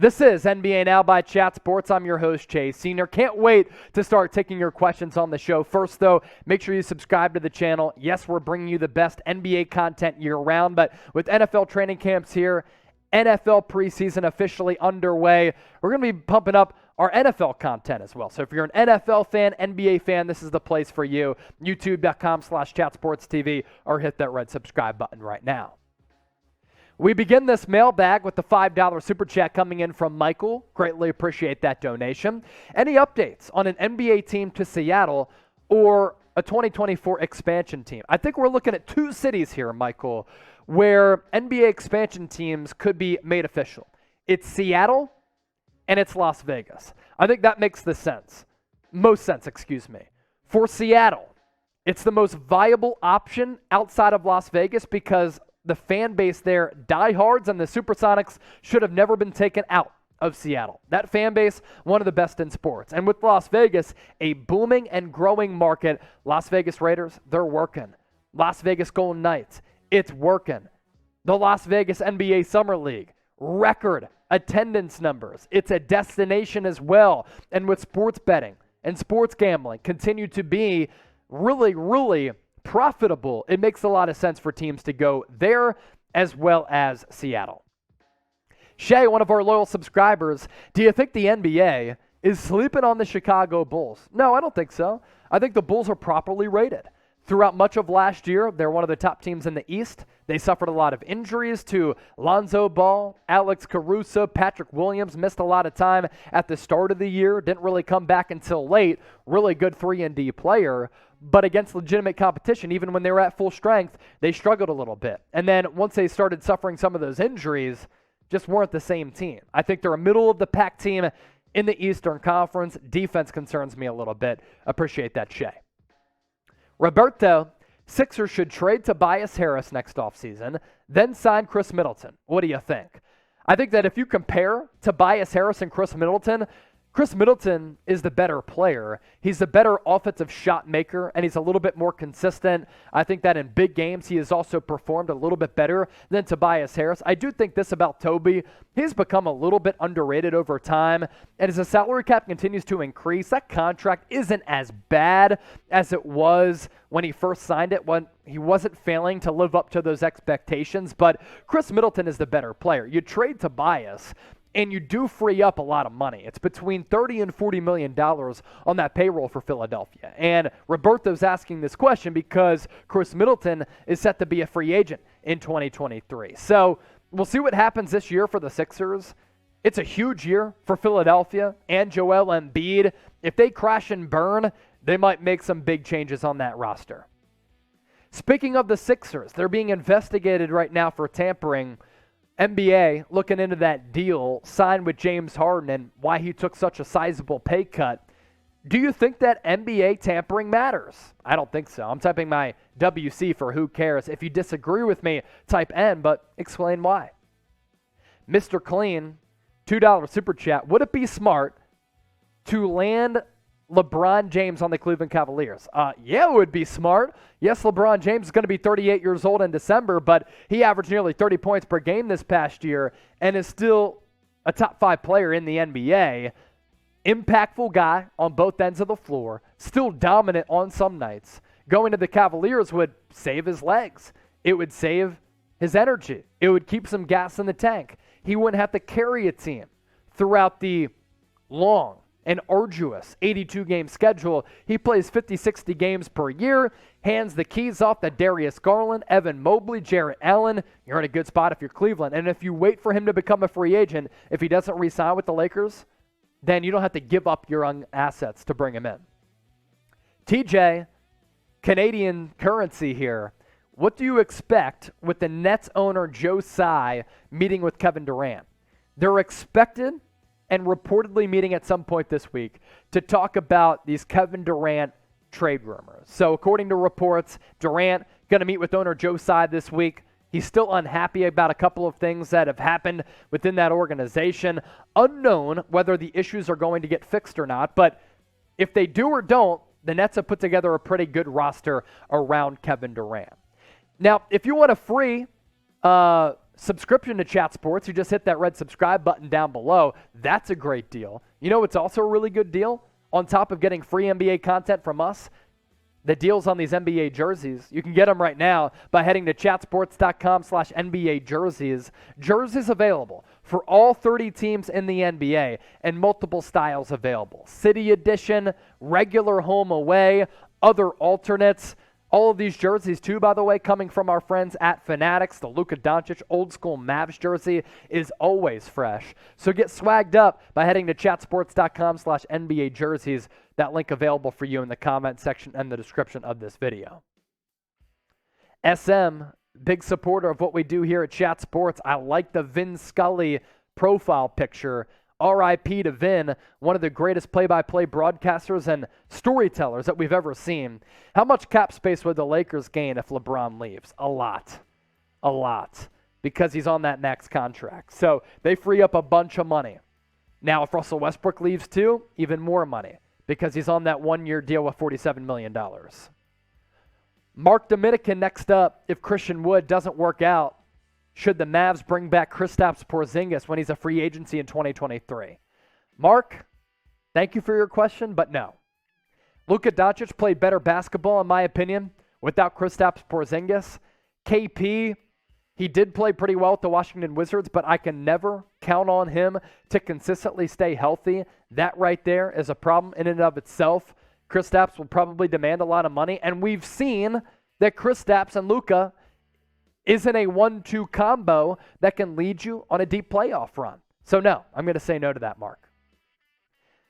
This is NBA Now by Chat Sports. I'm your host, Chase Senior. Can't wait to start taking your questions on the show. First, though, make sure you subscribe to the channel. Yes, we're bringing you the best NBA content year-round, but with NFL training camps here, NFL preseason officially underway, we're going to be pumping up our NFL content as well. So if you're an NFL fan, NBA fan, this is the place for you. YouTube.com/chatsportstv or hit that red subscribe button right now. We begin this mailbag with the $5 super chat coming in from Michael. Greatly appreciate that donation. Any updates on an NBA team to Seattle or a 2024 expansion team? I think we're looking at two cities here, Michael, where NBA expansion teams could be made official. It's Seattle and it's Las Vegas. I think that makes the most sense. For Seattle, it's the most viable option outside of Las Vegas because the fan base there, diehards, and the Supersonics should have never been taken out of Seattle. That fan base, one of the best in sports. And with Las Vegas, a booming and growing market, Las Vegas Raiders, they're working. Las Vegas Golden Knights, it's working. The Las Vegas NBA Summer League, record attendance numbers. It's a destination as well. And with sports betting and sports gambling continue to be really profitable, it makes a lot of sense for teams to go there as well as Seattle. Shay, one of our loyal subscribers, do you think the NBA is sleeping on the Chicago Bulls? No, I don't think so. I think the Bulls are properly rated. Throughout much of last year, they're one of the top teams in the East. They suffered a lot of injuries to Lonzo Ball, Alex Caruso, Patrick Williams, missed a lot of time at the start of the year, didn't really come back until late. Really good 3-and-D player. But against legitimate competition, even when they were at full strength, they struggled a little bit. And then once they started suffering some of those injuries, just weren't the same team. I think they're a middle-of-the-pack team in the Eastern Conference. Defense concerns me a little bit. Appreciate that, Shay. Roberto, Sixers should trade Tobias Harris next offseason, then sign Khris Middleton. What do you think? I think that if you compare Tobias Harris and Khris Middleton is the better player. He's the better offensive shot maker, and he's a little bit more consistent. I think that in big games, he has also performed a little bit better than Tobias Harris. I do think this about Toby. He's become a little bit underrated over time, and as the salary cap continues to increase, that contract isn't as bad as it was when he first signed it, when he wasn't failing to live up to those expectations. But Khris Middleton is the better player. You trade Tobias, and you do free up a lot of money. It's between $30 and $40 million on that payroll for Philadelphia. And Roberto's asking this question because Khris Middleton is set to be a free agent in 2023. So we'll see what happens this year for the Sixers. It's a huge year for Philadelphia and Joel Embiid. If they crash and burn, they might make some big changes on that roster. Speaking of the Sixers, they're being investigated right now for tampering. NBA looking into that deal signed with James Harden and why he took such a sizable pay cut. Do you think that NBA tampering matters? I don't think so. I'm typing my WC for who cares. If you disagree with me, type N, but explain why. Mr. Clean, $2 super chat. Would it be smart to land LeBron James on the Cleveland Cavaliers? Yeah, it would be smart. Yes, LeBron James is going to be 38 years old in December, but he averaged nearly 30 points per game this past year and is still a top 5 player in the NBA. Impactful guy on both ends of the floor, still dominant on some nights. Going to the Cavaliers would save his legs. It would save his energy. It would keep some gas in the tank. He wouldn't have to carry a team throughout the long and arduous 82-game schedule. He plays 50, 60 games per year, hands the keys off to Darius Garland, Evan Mobley, Jarrett Allen. You're in a good spot if you're Cleveland. And if you wait for him to become a free agent, if he doesn't re-sign with the Lakers, then you don't have to give up your young assets to bring him in. TJ, Canadian currency here. What do you expect with the Nets owner Joe Tsai meeting with Kevin Durant? They're expected and reportedly meeting at some point this week to talk about these Kevin Durant trade rumors. So according to reports, Durant going to meet with owner Joe Tsai this week. He's still unhappy about a couple of things that have happened within that organization. Unknown whether the issues are going to get fixed or not, but if they do or don't, the Nets have put together a pretty good roster around Kevin Durant. Now, if you want a free subscription to Chat Sports. You just hit that red subscribe button down below. That's a great deal. You know, it's also a really good deal. On top of getting free NBA content from us, the deals on these NBA jerseys, you can get them right now by heading to chatsports.com/NBA jerseys. Jerseys available for all 30 teams in the NBA and multiple styles available. City edition, regular home away, other alternates. All of these jerseys, too, by the way, coming from our friends at Fanatics. The Luka Doncic old school Mavs jersey is always fresh. So get swagged up by heading to chatsports.com/NBA jerseys. That link available for you in the comment section and the description of this video. SM, big supporter of what we do here at Chat Sports. I like the Vin Scully profile picture. RIP to Vin, one of the greatest play-by-play broadcasters and storytellers that we've ever seen. How much cap space would the Lakers gain if LeBron leaves? A lot. A lot. Because he's on that max contract. So they free up a bunch of money. Now, if Russell Westbrook leaves too, even more money. Because he's on that one-year deal with $47 million. Mark Dominican next up. If Christian Wood doesn't work out, should the Mavs bring back Kristaps Porzingis when he's a free agency in 2023? Mark, thank you for your question, but no. Luka Doncic played better basketball, in my opinion, without Kristaps Porzingis. KP, he did play pretty well with the Washington Wizards, but I can never count on him to consistently stay healthy. That right there is a problem in and of itself. Kristaps will probably demand a lot of money, and we've seen that Kristaps and Luka isn't a 1-2 combo that can lead you on a deep playoff run. So no, I'm going to say no to that, Mark.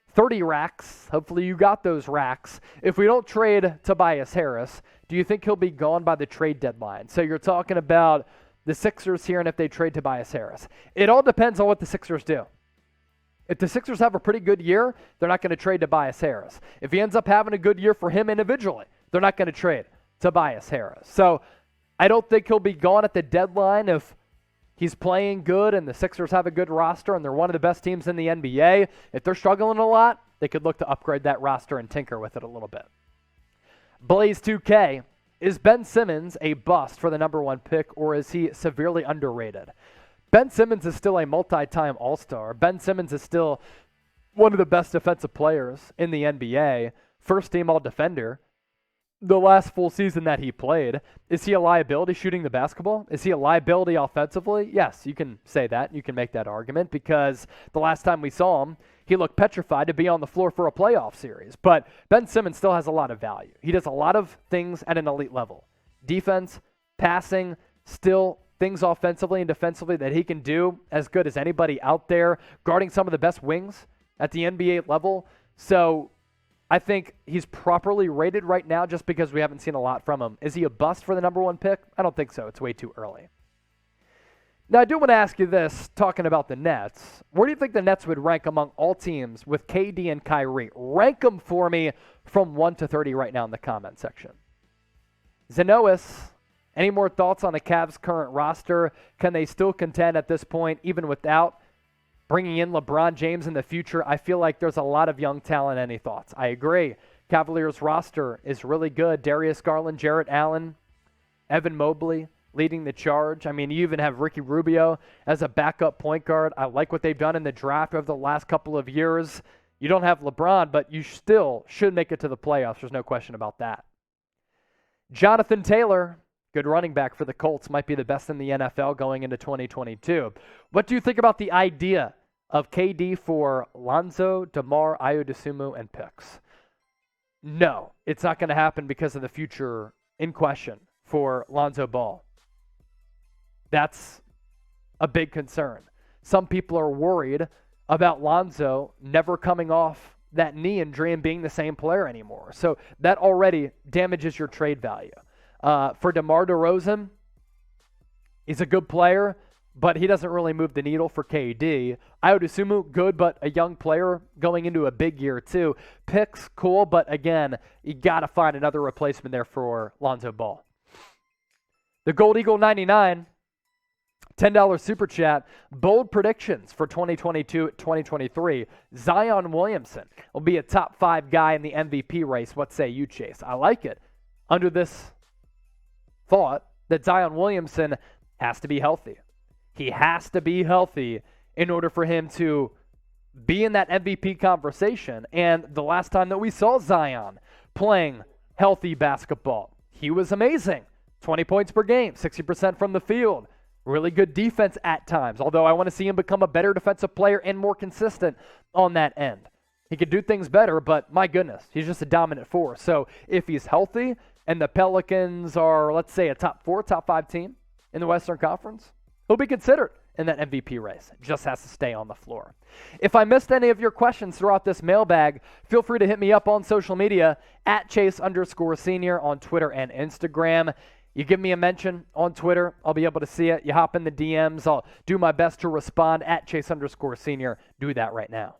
30 racks. Hopefully you got those racks. If we don't trade Tobias Harris, do you think he'll be gone by the trade deadline? So you're talking about the Sixers here and if they trade Tobias Harris. It all depends on what the Sixers do. If the Sixers have a pretty good year, they're not going to trade Tobias Harris. If he ends up having a good year for him individually, they're not going to trade Tobias Harris. So I don't think he'll be gone at the deadline if he's playing good and the Sixers have a good roster and they're one of the best teams in the NBA. If they're struggling a lot, they could look to upgrade that roster and tinker with it a little bit. Blaze 2K, is Ben Simmons a bust for the number one pick or is he severely underrated? Ben Simmons is still a multi-time All-Star. Ben Simmons is still one of the best defensive players in the NBA, first-team All-Defender. The last full season that he played, is he a liability shooting the basketball? Is he a liability offensively? Yes, you can say that. You can make that argument because the last time we saw him, he looked petrified to be on the floor for a playoff series. But Ben Simmons still has a lot of value. He does a lot of things at an elite level. Defense, passing, still things offensively and defensively that he can do as good as anybody out there, guarding some of the best wings at the NBA level. So I think he's properly rated right now just because we haven't seen a lot from him. Is he a bust for the number one pick? I don't think so. It's way too early. Now, I do want to ask you this, talking about the Nets. Where do you think the Nets would rank among all teams with KD and Kyrie? Rank them for me from 1 to 30 right now in the comment section. Zenois, any more thoughts on the Cavs' current roster? Can they still contend at this point, even without bringing in LeBron James in the future? I feel like there's a lot of young talent. Any thoughts? I agree. Cavaliers roster is really good. Darius Garland, Jarrett Allen, Evan Mobley leading the charge. I mean, you even have Ricky Rubio as a backup point guard. I like what they've done in the draft over the last couple of years. You don't have LeBron, but you still should make it to the playoffs. There's no question about that. Jonathan Taylor, good running back for the Colts, might be the best in the NFL going into 2022. What do you think about the idea of KD for Lonzo, DeMar, Ayo Dosunmu, and picks? No, it's not going to happen because of the future in question for Lonzo Ball. That's a big concern. Some people are worried about Lonzo never coming off that knee injury and being the same player anymore. So that already damages your trade value. For DeMar DeRozan, he's a good player, but he doesn't really move the needle for KD. Ayo Dosunmu, good, but a young player going into a big year too. Picks, cool, but again, you got to find another replacement there for Lonzo Ball. The Gold Eagle 99, $10 super chat. Bold predictions for 2022-2023. Zion Williamson will be a top 5 guy in the MVP race. What say you, Chase? I like it. Under this thought that Zion Williamson has to be healthy. He has to be healthy in order for him to be in that MVP conversation. And the last time that we saw Zion playing healthy basketball, he was amazing. 20 points per game, 60% from the field. Really good defense at times, although I want to see him become a better defensive player and more consistent on that end. He could do things better, but my goodness, he's just a dominant force. So if he's healthy and the Pelicans are, let's say, a top 4, top 5 team in the Western Conference, he'll be considered in that MVP race. Just has to stay on the floor. If I missed any of your questions throughout this mailbag, feel free to hit me up on social media at Chase_Senior on Twitter and Instagram. You give me a mention on Twitter, I'll be able to see it. You hop in the DMs, I'll do my best to respond at Chase_Senior. Do that right now.